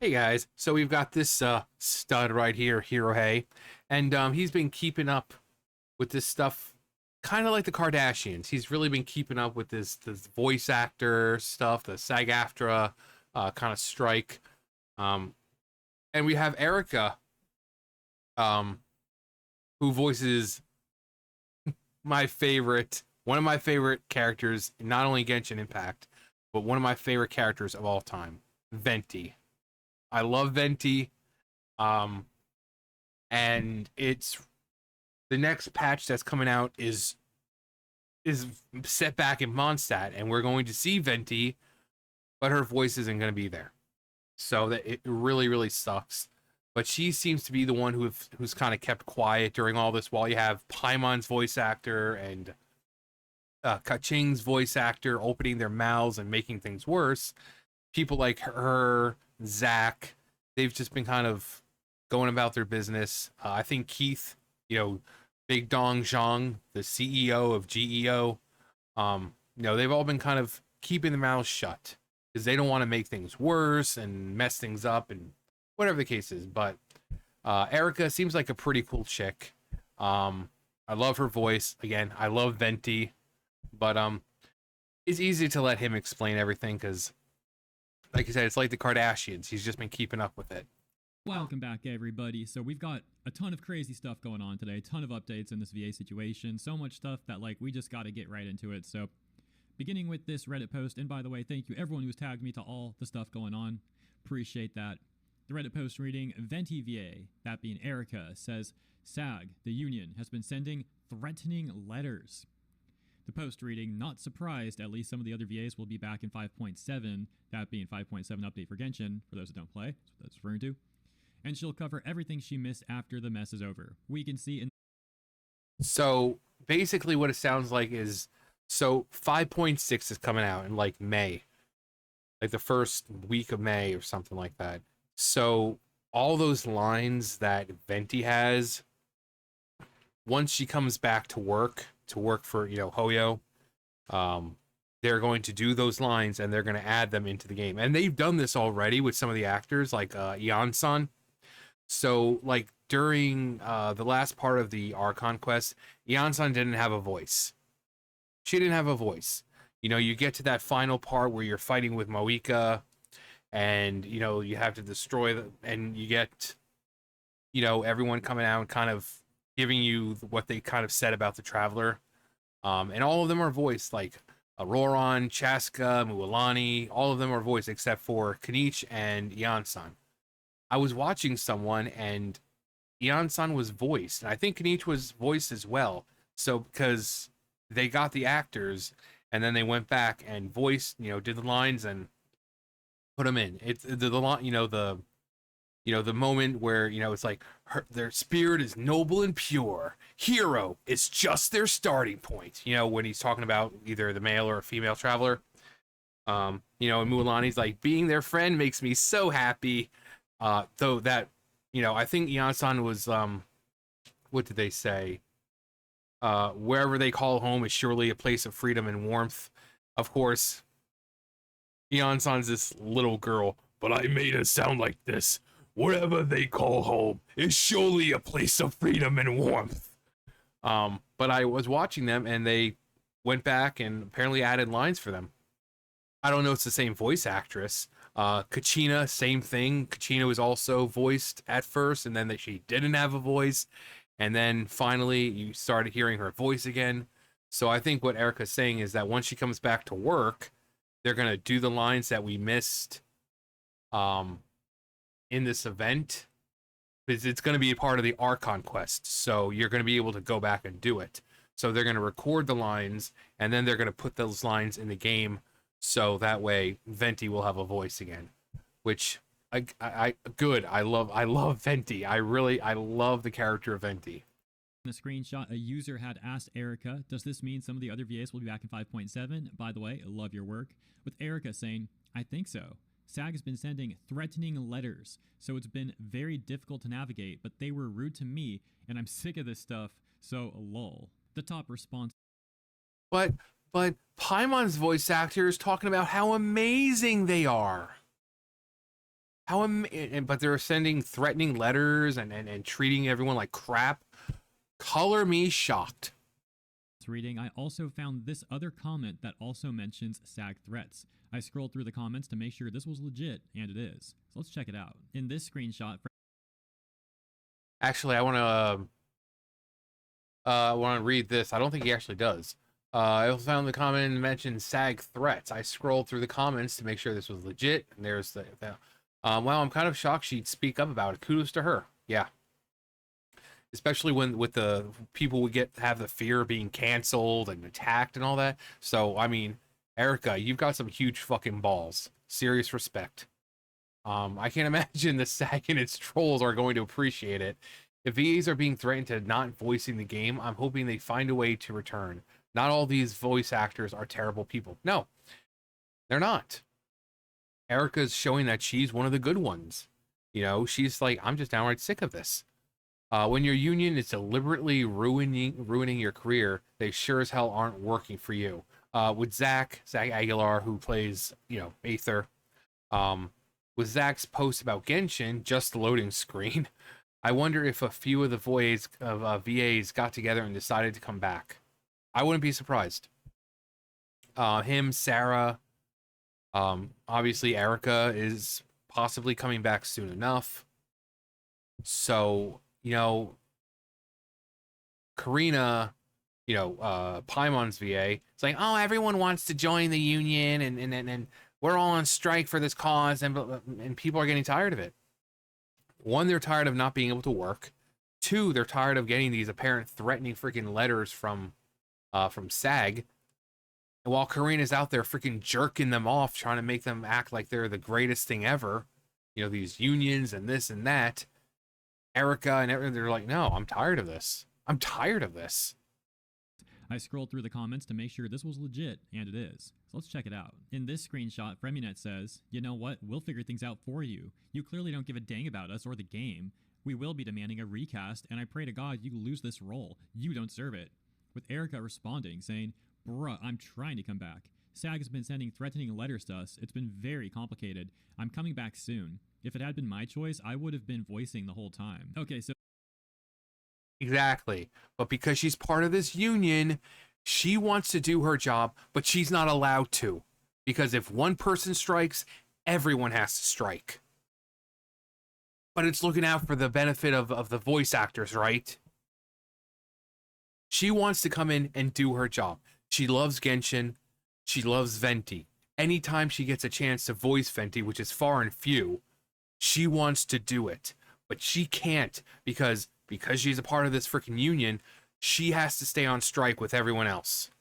Hey guys, so we've got this stud right here, Hero Hey, and he's been keeping up with this stuff, kind of like the Kardashians. He's really been keeping up with this voice actor stuff, the SAG-AFTRA kind of strike, um, and we have Erika, um, who voices one of my favorite characters, not only Genshin Impact, but one of my favorite characters of all time, Venti. I love Venti. Um, and it's the next patch that's coming out is set back in Mondstadt, and we're going to see Venti, but her voice isn't going to be there. So that it really sucks. But she seems to be the one who's kind of kept quiet during all this, while you have Paimon's voice actor and Kaching's voice actor opening their mouths and making things worse. People like her, Zach, they've just been kind of going about their business. I think Keith, Big Dong Zhang, the CEO of GEO, they've all been kind of keeping their mouths shut because they don't want to make things worse and mess things up and whatever the case is. But Erika seems like a pretty cool chick. I love her voice. Again, I love Venti, but it's easy to let him explain everything because, like you said, it's like the Kardashians. He's just been keeping up with it. Welcome back, everybody. So we've got a ton of crazy stuff going on today, a ton of updates in this VA situation, so much stuff that we just got to get right into it. So beginning with this Reddit post, and by the way, thank you everyone who's tagged me to all the stuff going on. Appreciate that. The Reddit post reading, Venti VA, that being Erika, says, SAG, the union, has been sending threatening letters. The post reading, not surprised, at least some of the other VAs will be back in 5.7, that being 5.7 update for Genshin, for those that don't play, that's what that's referring to. And she'll cover everything she missed after the mess is over. We can see in... So basically what it sounds like is, so 5.6 is coming out in like May, like the first week of May or something like that. So all those lines that Venti has, once she comes back to work for, Hoyo, they're going to do those lines and they're going to add them into the game. And they've done this already with some of the actors, like Yan-san. So, like, during the last part of the Archon quest, Yan-san didn't have a voice. She didn't have a voice. You get to that final part where you're fighting with Moika, and, you have to destroy and you get, everyone coming out and kind of giving you what they kind of said about the Traveler. And all of them are voiced, like Auroron, Chaska, Mualani, all of them are voiced except for Kanich and Yan-san. I was watching someone and Yan-san was voiced, and I think Kanich was voiced as well. So because they got the actors and then they went back and voiced, did the lines and put them in. It's the line, the moment where, it's like their spirit is noble and pure. Hero is just their starting point. When he's talking about either the male or a female traveler. And Mualani's like, being their friend makes me so happy. Though that, I think Yan-san was, what did they say? Wherever they call home is surely a place of freedom and warmth. Of course, Yan-san's this little girl, but I made it sound like this. Wherever they call home is surely a place of freedom and warmth. But I was watching them and they went back and apparently added lines for them. I don't know, it's the same voice actress. Kachina, same thing. Kachina was also voiced at first, and then that she didn't have a voice, and then finally you started hearing her voice again. So I think what Erika's saying is that once she comes back to work, they're gonna do the lines that we missed in this event, because it's gonna be a part of the Archon quest. So you're gonna be able to go back and do it. So they're gonna record the lines, and then they're gonna put those lines in the game. So that way Venti will have a voice again, which I good. I love Venti. I love the character of Venti. In a screenshot, a user had asked Erika, does this mean some of the other VAs will be back in 5.7? By the way, I love your work. With Erika saying, I think so. SAG has been sending threatening letters, so it's been very difficult to navigate, but they were rude to me, and I'm sick of this stuff, so lol. The top response. But Paimon's voice actor is talking about how amazing they are. But they're sending threatening letters and treating everyone like crap. Color me shocked. Reading, I also found this other comment that also mentions SAG Threats. I scrolled through the comments to make sure this was legit, and it is. So let's check it out. In this screenshot, Actually, I want to read this. I don't think he actually does. I also found the comment mentioned SAG Threats. I scrolled through the comments to make sure this was legit, and there's the well, I'm kind of shocked she'd speak up about it. Kudos to her. Yeah. Especially when with the people we have the fear of being canceled and attacked and all that. So, I mean, Erika, you've got some huge fucking balls. Serious respect. I can't imagine the SAG and its trolls are going to appreciate it. If VAs are being threatened to not voicing the game, I'm hoping they find a way to return. Not all these voice actors are terrible people. No, they're not. Erika's showing that she's one of the good ones. You know, she's like, I'm just downright sick of this. When your union is deliberately ruining your career, they sure as hell aren't working for you. With Zach Aguilar, who plays, Aether, with Zach's post about Genshin, just loading screen, I wonder if a few of the VAs got together and decided to come back. I wouldn't be surprised. Him, Sarah, obviously Erika is possibly coming back soon enough. So, Karina, Paimon's VA, it's like, oh, everyone wants to join the union and we're all on strike for this cause and people are getting tired of it. One, they're tired of not being able to work. Two, they're tired of getting these apparent threatening freaking letters from SAG. And while Karina's out there freaking jerking them off, trying to make them act like they're the greatest thing ever, these unions and this and that, Erika and everything, they're like, no, I'm tired of this. I'm tired of this. I scrolled through the comments to make sure this was legit, and it is. So let's check it out. In this screenshot, Fremunet says, you know what, we'll figure things out for you. You clearly don't give a dang about us or the game. We will be demanding a recast, and I pray to God you lose this role. You don't serve it. With Erika responding, saying, bruh, I'm trying to come back. SAG has been sending threatening letters to us. It's been very complicated. I'm coming back soon. If it had been my choice, I would have been voicing the whole time. Okay, so exactly. But because she's part of this union, she wants to do her job, but she's not allowed to. Because if one person strikes, everyone has to strike. But it's looking out for the benefit of the voice actors, right? She wants to come in and do her job. She loves Genshin. She loves Venti. Anytime she gets a chance to voice Venti, which is far and few, she wants to do it. But she can't because she's a part of this freaking union, she has to stay on strike with everyone else.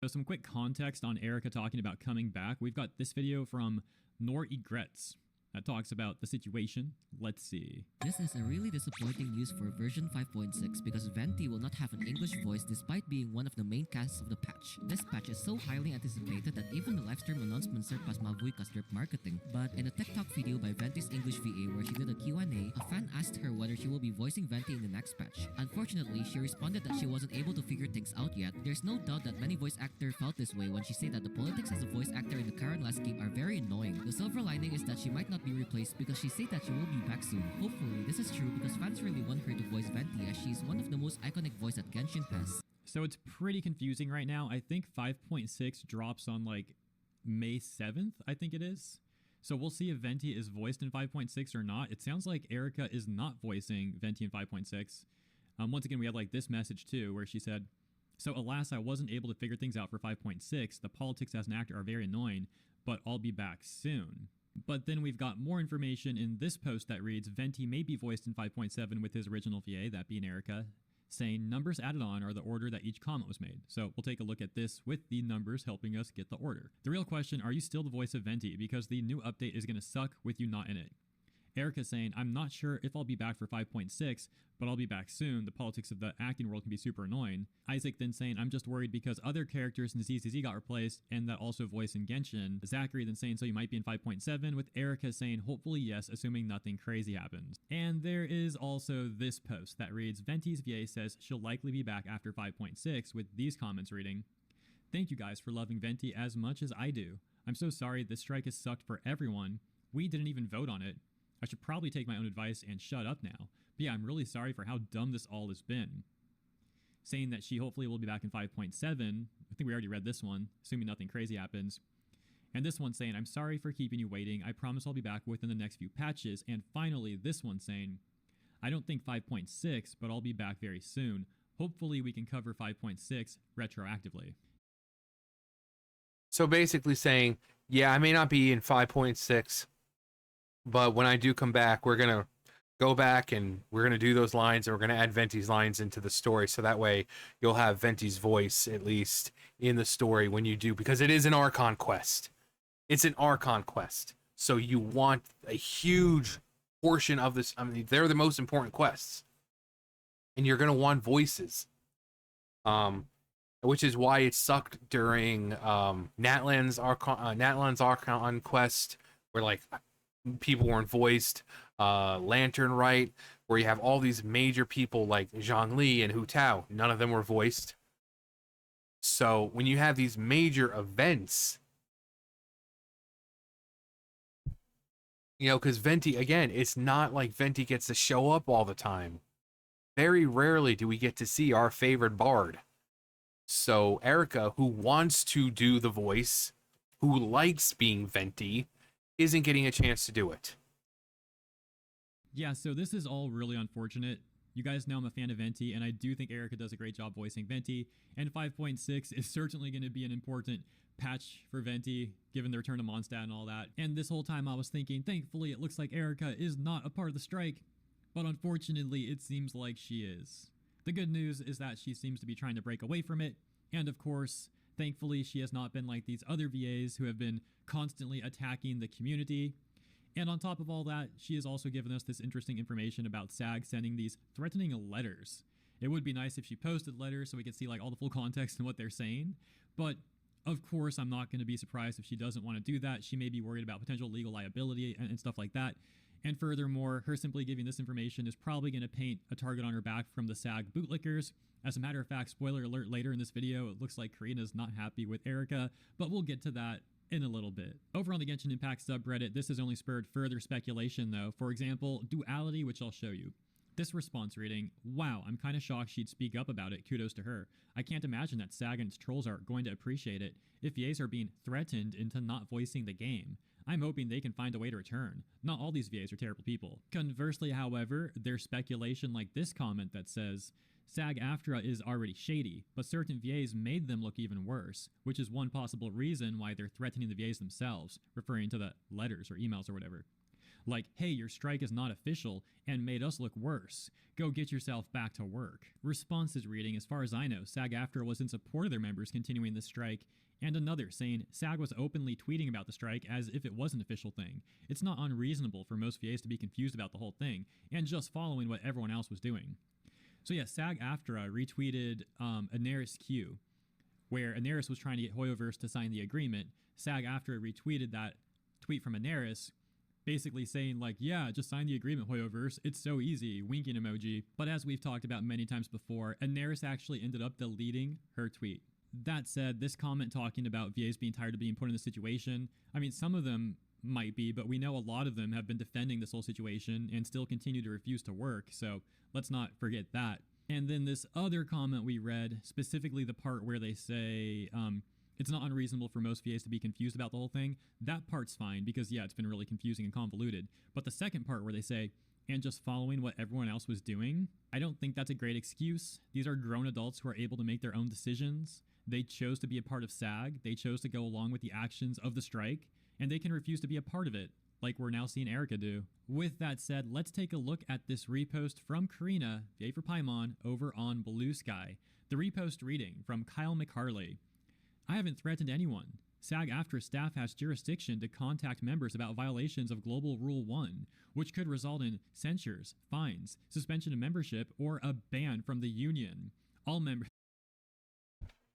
So some quick context on Erika talking about coming back. We've got this video from Nor Egrets that talks about the situation. Let's see. This is a really disappointing news for version 5.6 because Venti will not have an English voice despite being one of the main casts of the patch. This patch is so highly anticipated that even the livestream announcement surpassed Mavui Kastrip marketing. But in a TikTok video by Venti's English VA where she did a Q&A, a fan asked her whether she will be voicing Venti in the next patch. Unfortunately, she responded that she wasn't able to figure things out yet. There's no doubt that many voice actors felt this way when she said that the politics as a voice actor in the current landscape are very annoying. The silver lining is that she might not be replaced because she said that she will be back soon. Hopefully, this is true because fans really want her to voice Venti as she's one of the most iconic voice that Genshin has. So it's pretty confusing right now. I think 5.6 drops on like May 7th, I think it is. So we'll see if Venti is voiced in 5.6 or not. It sounds like Erika is not voicing Venti in 5.6. Once again, we had like this message too where she said, so alas, I wasn't able to figure things out for 5.6. The politics as an actor are very annoying, but I'll be back soon. But then we've got more information in this post that reads, Venti may be voiced in 5.7 with his original VA, that being Erika, saying numbers added on are the order that each comment was made. So we'll take a look at this with the numbers helping us get the order. The real question, are you still the voice of Venti? Because the new update is going to suck with you not in it. Erika saying, I'm not sure if I'll be back for 5.6, but I'll be back soon. The politics of the acting world can be super annoying. Isaac then saying, I'm just worried because other characters in ZZZ got replaced and that also voice in Genshin. Zachary then saying, so you might be in 5.7, with Erika saying, hopefully yes, assuming nothing crazy happens. And there is also this post that reads, Venti's VA says she'll likely be back after 5.6, with these comments reading, thank you guys for loving Venti as much as I do. I'm so sorry this strike has sucked for everyone. We didn't even vote on it. I should probably take my own advice and shut up now. But yeah, I'm really sorry for how dumb this all has been. Saying that she hopefully will be back in 5.7. I think we already read this one, assuming nothing crazy happens. And this one saying, I'm sorry for keeping you waiting. I promise I'll be back within the next few patches. And finally, this one saying, I don't think 5.6, but I'll be back very soon. Hopefully we can cover 5.6 retroactively. So basically saying, yeah, I may not be in 5.6, but when I do come back, we're going to go back and we're going to do those lines, and we're going to add Venti's lines into the story. So that way you'll have Venti's voice at least in the story when you do, because it is an Archon quest. It's an Archon quest. So you want a huge portion of this. I mean, they're the most important quests, and you're going to want voices. Which is why it sucked during Natlan's Archon quest, where like people weren't voiced. Lantern Rite, where you have all these major people like Zhongli and Hu Tao, none of them were voiced. So when you have these major events, you know, because Venti, again, it's not like Venti gets to show up all the time. Very rarely do we get to see our favorite bard. So Erika, who wants to do the voice, who likes being Venti, isn't getting a chance to do it. Yeah, so this is all really unfortunate. You guys know I'm a fan of Venti, and I do think Erika does a great job voicing Venti, and 5.6 is certainly going to be an important patch for Venti, given the return to Mondstadt and all that. And this whole time I was thinking, thankfully it looks like Erika is not a part of the strike, but unfortunately it seems like she is. The good news is that she seems to be trying to break away from it, and of course, thankfully she has not been like these other VAs who have been constantly attacking the community. And on top of all that, she has also given us this interesting information about SAG sending these threatening letters. It would be nice if she posted letters so we could see like all the full context and what they're saying, but of course I'm not going to be surprised if she doesn't want to do that. She may be worried about potential legal liability and stuff like that. And furthermore, her simply giving this information is probably going to paint a target on her back from the SAG bootlickers. As a matter of fact, spoiler alert, later in this video, it looks like Karinas not happy with Erika, but we'll get to that in a little bit. Over on the Genshin Impact subreddit, this has only spurred further speculation though. For example, Duality, which I'll show you. This response reading, wow, I'm kind of shocked she'd speak up about it, kudos to her. I can't imagine that SAG and its trolls are going to appreciate it if VAs are being threatened into not voicing the game. I'm hoping they can find a way to return. Not all these VAs are terrible people. Conversely, however, there's speculation like this comment that says, SAG-AFTRA is already shady, but certain VAs made them look even worse, which is one possible reason why they're threatening the VAs themselves, referring to the letters or emails or whatever. Like, hey, your strike is not official and made us look worse. Go get yourself back to work. Responses reading, as far as I know, SAG-AFTRA was in support of their members continuing the strike, and another saying SAG was openly tweeting about the strike as if it was an official thing. It's not unreasonable for most VAs to be confused about the whole thing, and just following what everyone else was doing. So yeah, SAG-AFTRA retweeted Aneris Q, where Aneris was trying to get Hoyoverse to sign the agreement. SAG-AFTRA retweeted that tweet from Aneris, basically saying like, yeah, just sign the agreement, Hoyoverse, it's so easy, winking emoji. But as we've talked about many times before, Aneris actually ended up deleting her tweet. That said, this comment talking about VAs being tired of being put in this situation, I mean, some of them might be, but we know a lot of them have been defending this whole situation and still continue to refuse to work, so let's not forget that. And then this other comment we read, specifically the part where they say, it's not unreasonable for most VAs to be confused about the whole thing. That part's fine because, yeah, it's been really confusing and convoluted. But the second part where they say, and just following what everyone else was doing, I don't think that's a great excuse. These are grown adults who are able to make their own decisions. They chose to be a part of SAG. They chose to go along with the actions of the strike, and they can refuse to be a part of it, like we're now seeing Erika do. With that said, let's take a look at this repost from Karina, VA for Paimon, over on Blue Sky. The repost reading from Kyle McHarley. I haven't threatened anyone. SAG-AFTRA staff has jurisdiction to contact members about violations of Global Rule 1, which could result in censures, fines, suspension of membership, or a ban from the union. All members...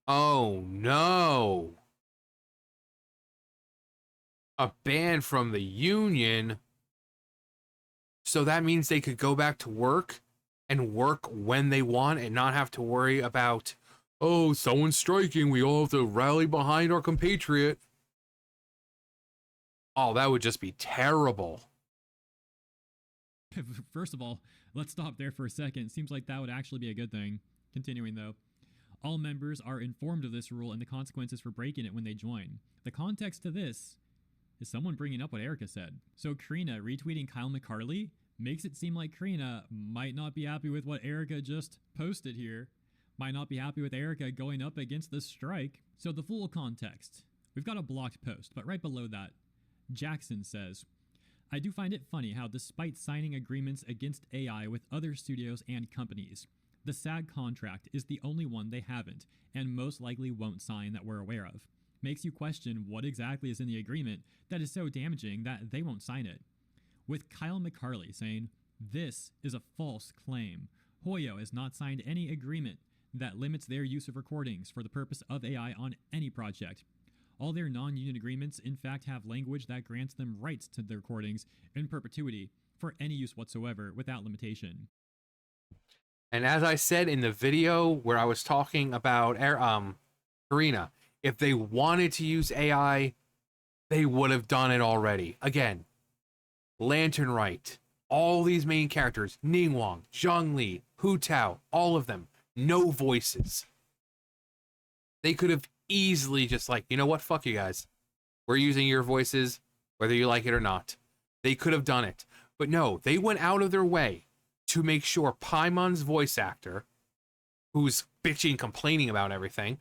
Oh no! A ban from the union? So that means they could go back to work and work when they want and not have to worry about, oh, someone's striking, we all have to rally behind our compatriot. Oh, that would just be terrible. First of all, let's stop there for a second. Seems like that would actually be a good thing. Continuing though. All members are informed of this rule and the consequences for breaking it when they join. The context to this is someone bringing up what Erika said. So Karina retweeting Kyle McCarley makes it seem like Karina might not be happy with what Erika just posted here, might not be happy with Erika going up against this strike. So the full context. We've got a blocked post, but right below that, Jackson says, I do find it funny how despite signing agreements against AI with other studios and companies, the SAG contract is the only one they haven't, and most likely won't sign that we're aware of. Makes you question what exactly is in the agreement that is so damaging that they won't sign it. With Kyle McCarley saying, this is a false claim. Hoyo has not signed any agreement that limits their use of recordings for the purpose of AI on any project. All their non-union agreements in fact have language that grants them rights to their recordings in perpetuity for any use whatsoever without limitation. And as I said in the video where I was talking about Karina, if they wanted to use AI, they would have done it already. Again, Lantern Right, all these main characters, Ningguang, Zhongli, Hu Tao, all of them, no voices. They could have easily just like, you know what, fuck you guys. We're using your voices, whether you like it or not. They could have done it. But no, they went out of their way to make sure Paimon's voice actor, who's bitching, complaining about everything,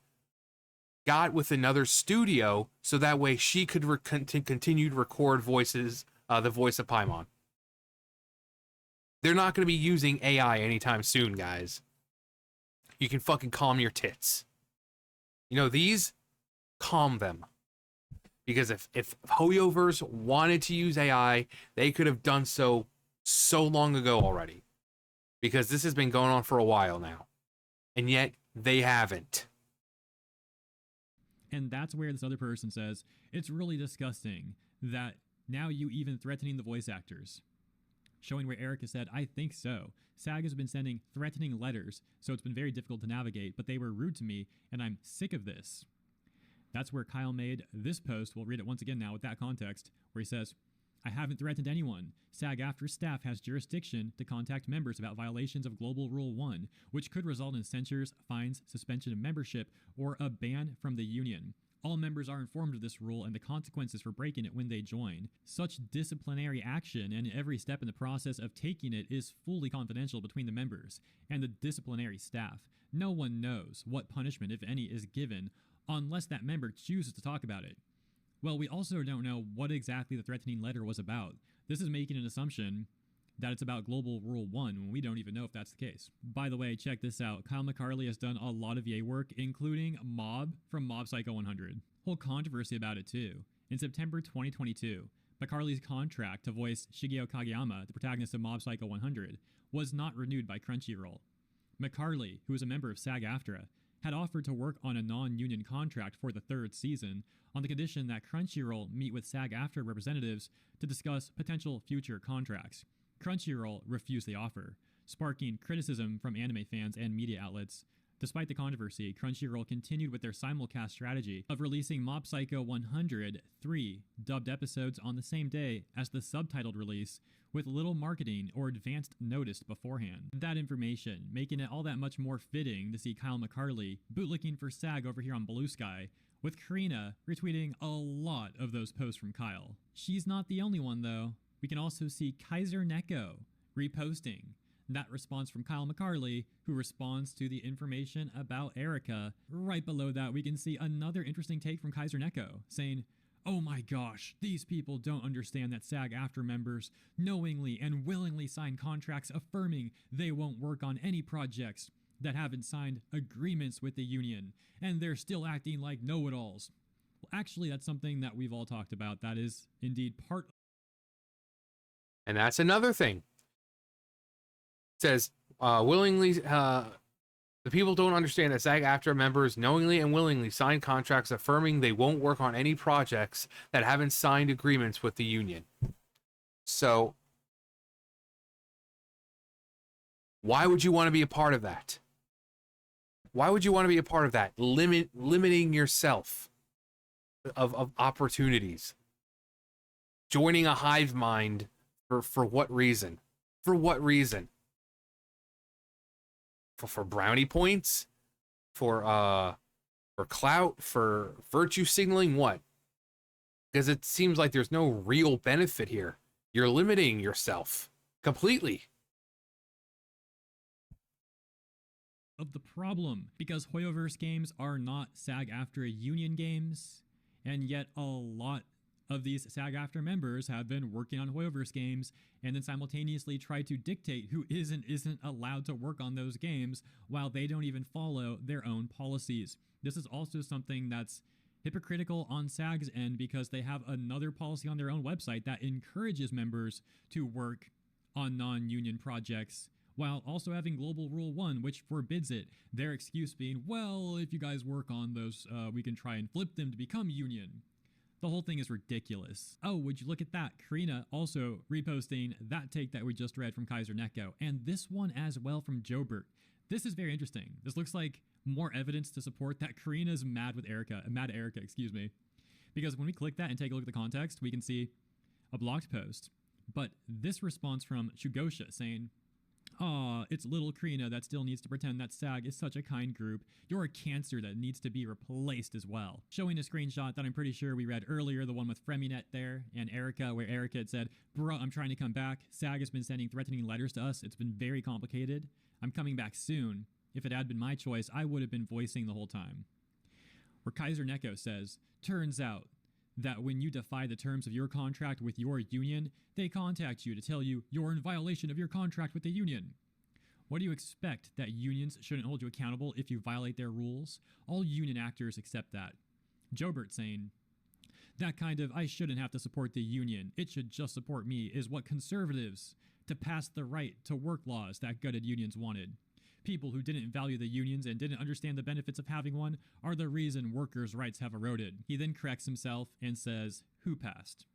got with another studio so that way she could continue to record voices, the voice of Paimon. They're not going to be using AI anytime soon, guys. You can fucking calm your tits. You know, these, calm them. Because if Hoyoverse wanted to use AI, they could have done so long ago already. Because this has been going on for a while now. And yet, they haven't. And that's where this other person says, it's really disgusting that now you even threatening the voice actors. Showing where Erika said, I think so. SAG has been sending threatening letters, so it's been very difficult to navigate, but they were rude to me, and I'm sick of this. That's where Kyle made this post. We'll read it once again now with that context, where he says, I haven't threatened anyone. SAG-AFTRA staff has jurisdiction to contact members about violations of Global Rule 1, which could result in censures, fines, suspension of membership, or a ban from the union. All members are informed of this rule and the consequences for breaking it when they join. Such disciplinary action and every step in the process of taking it is fully confidential between the members and the disciplinary staff. No one knows what punishment, if any, is given unless that member chooses to talk about it. Well, we also don't know what exactly the threatening letter was about. This is making an assumption that it's about Global Rule 1 when we don't even know if that's the case. By the way, check this out. Kyle McCarley has done a lot of EA work, including Mob from Mob Psycho 100. Whole controversy about it too. In September 2022, McCarley's contract to voice Shigeo Kageyama, the protagonist of Mob Psycho 100, was not renewed by Crunchyroll. McCarley, who is a member of SAG-AFTRA, had offered to work on a non-union contract for the third season on the condition that Crunchyroll meet with SAG-AFTRA representatives to discuss potential future contracts. Crunchyroll refused the offer, sparking criticism from anime fans and media outlets. Despite the controversy, Crunchyroll continued with their simulcast strategy of releasing Mob Psycho 100 3 dubbed episodes on the same day as the subtitled release, with little marketing or advanced notice beforehand. That information making it all that much more fitting to see Kyle McCarley bootlicking for SAG over here on Blue Sky, with Karina retweeting a lot of those posts from Kyle. She's not the only one though. We can also see Kaiser Neko reposting that response from Kyle McCarley, who responds to the information about Erika. Right below that, we can see another interesting take from Kaiser Neko, saying, oh my gosh, these people don't understand that SAG-AFTRA members knowingly and willingly sign contracts affirming they won't work on any projects that haven't signed agreements with the union, and they're still acting like know-it-alls. Well, actually, that's something that we've all talked about. That is indeed part. And that's another thing. It says, the people don't understand that SAG-AFTRA members knowingly and willingly sign contracts affirming they won't work on any projects that haven't signed agreements with the union. So, why would you want to be a part of that? Why would you want to be a part of that? Limiting yourself of opportunities. joining a hive mind for what reason? For what reason? For brownie points? For clout? For virtue signaling? What? Because it seems like there's no real benefit here. You're limiting yourself completely. Of the problem, because Hoyoverse games are not SAG-AFTRA union games, and yet a lot of these SAG-AFTRA members have been working on Hoyoverse games and then simultaneously try to dictate who is and isn't allowed to work on those games while they don't even follow their own policies. This is also something that's hypocritical on SAG's end because they have another policy on their own website that encourages members to work on non-union projects while also having Global Rule 1, which forbids it. Their excuse being, well, if you guys work on those, we can try and flip them to become union. The whole thing is ridiculous. Oh, would you look at that? Karina also reposting that take that we just read from Kaiser Neko, and this one as well from Jobert. This is very interesting. This looks like more evidence to support that Karina's mad at Erika, excuse me. Because when we click that and take a look at the context, we can see a blocked post. But this response from Chugosha saying, "Aw, it's little Karina that still needs to pretend that SAG is such a kind group. You're a cancer that needs to be replaced as well." Showing a screenshot that I'm pretty sure we read earlier, the one with Freminet there, and Erika, where Erika had said, "Bruh, I'm trying to come back. SAG has been sending threatening letters to us. It's been very complicated. I'm coming back soon. If it had been my choice, I would have been voicing the whole time." Where Kaiser Neko says, "Turns out that when you defy the terms of your contract with your union, they contact you to tell you you're in violation of your contract with the union. What do you expect, that unions shouldn't hold you accountable if you violate their rules? All union actors accept that." Jobert saying, "That kind of 'I shouldn't have to support the union, it should just support me' is what conservatives to pass the right to work laws that gutted unions wanted. People who didn't value the unions and didn't understand the benefits of having one are the reason workers' rights have eroded." He then corrects himself and says, "Who passed?"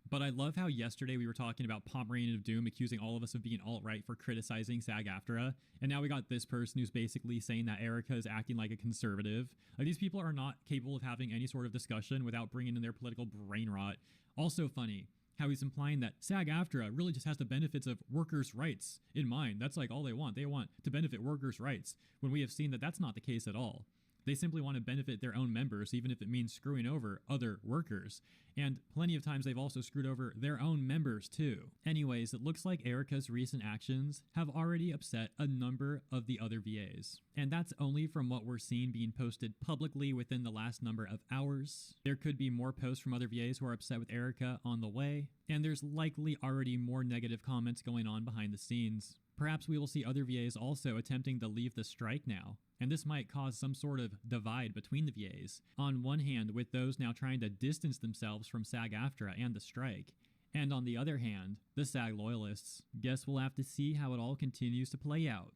But I love how yesterday we were talking about Pomeranian of Doom accusing all of us of being alt-right for criticizing SAG-AFTRA, and now we got this person who's basically saying that Erika is acting like a conservative. Like, these people are not capable of having any sort of discussion without bringing in their political brain rot. Also funny how he's implying that SAG-AFTRA really just has the benefits of workers' rights in mind. That's like all they want. They want to benefit workers' rights, when we have seen that that's not the case at all. They simply want to benefit their own members, even if it means screwing over other workers. And plenty of times they've also screwed over their own members too. Anyways, it looks like Erika's recent actions have already upset a number of the other VAs. And that's only from what we're seeing being posted publicly within the last number of hours. There could be more posts from other VAs who are upset with Erika on the way, and there's likely already more negative comments going on behind the scenes. Perhaps we will see other VAs also attempting to leave the strike now, and this might cause some sort of divide between the VAs. On one hand, with those now trying to distance themselves from SAG-AFTRA and the strike, and on the other hand, the SAG loyalists. Guess we'll have to see how it all continues to play out.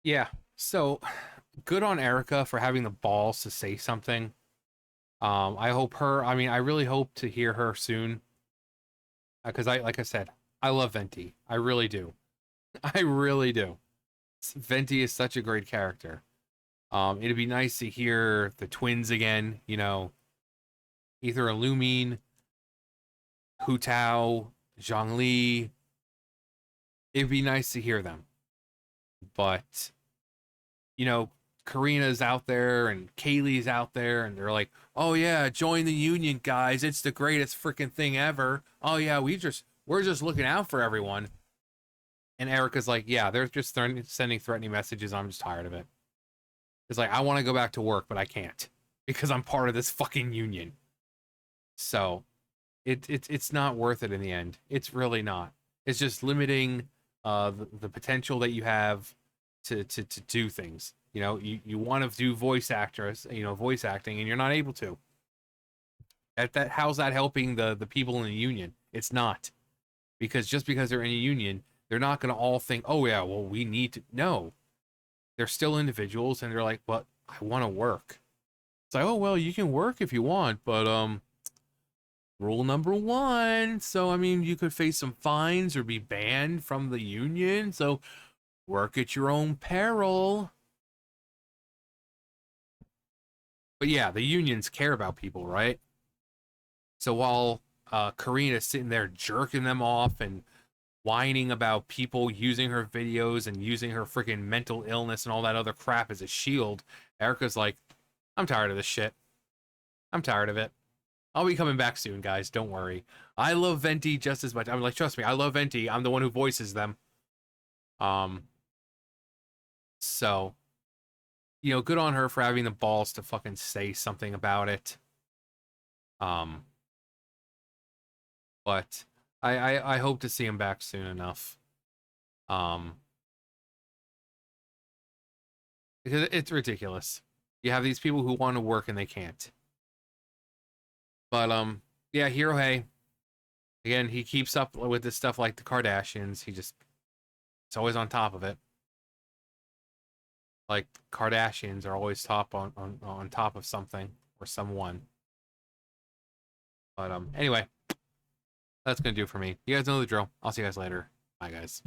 Yeah, so good on Erika for having the balls to say something. I really hope to hear her soon. Because like I said, I love Venti. I really do. I really do. Venti is such a great character. It'd be nice to hear the twins again, either Illumine, Hu Tao, Zhongli. It'd be nice to hear them. But, Karina's out there and Kaylee's out there and they're like, "Oh yeah, join the union, guys. It's the greatest freaking thing ever. Oh yeah, we're just looking out for everyone." And Erika's like, "Yeah, they're just sending threatening messages. I'm just tired of it." It's like, I want to go back to work, but I can't because I'm part of this fucking union. So it's not worth it in the end. It's really not. It's just limiting the potential that you have to do things. You want to do voice acting, and you're not able to. How's that helping the people in the union? It's not. Because just because they're in a union, they're not going to all think, "Oh yeah, well, we need to." No. They're still individuals, and they're like, "But I want to work." It's like, "Oh, well, you can work if you want, but rule number 1, so you could face some fines or be banned from the union, so work at your own peril." But yeah, the unions care about people, right? So while Karina's sitting there jerking them off and whining about people using her videos and using her freaking mental illness and all that other crap as a shield, Erika's like, I'm tired of this shit. I'm tired of it. I'll be coming back soon, guys. Don't worry. I love Venti just as much. I'm like, trust me, I love Venti. I'm the one who voices them. So, you know, good on her for having the balls to fucking say something about it. But I hope to see him back soon enough. Because it's ridiculous. You have these people who want to work and they can't. But yeah, Hirohei, again, he keeps up with this stuff like the Kardashians. It's always on top of it. Like Kardashians are always on top of something or someone. But anyway, that's gonna do it for me. You guys know the drill. I'll see you guys later. Bye, guys.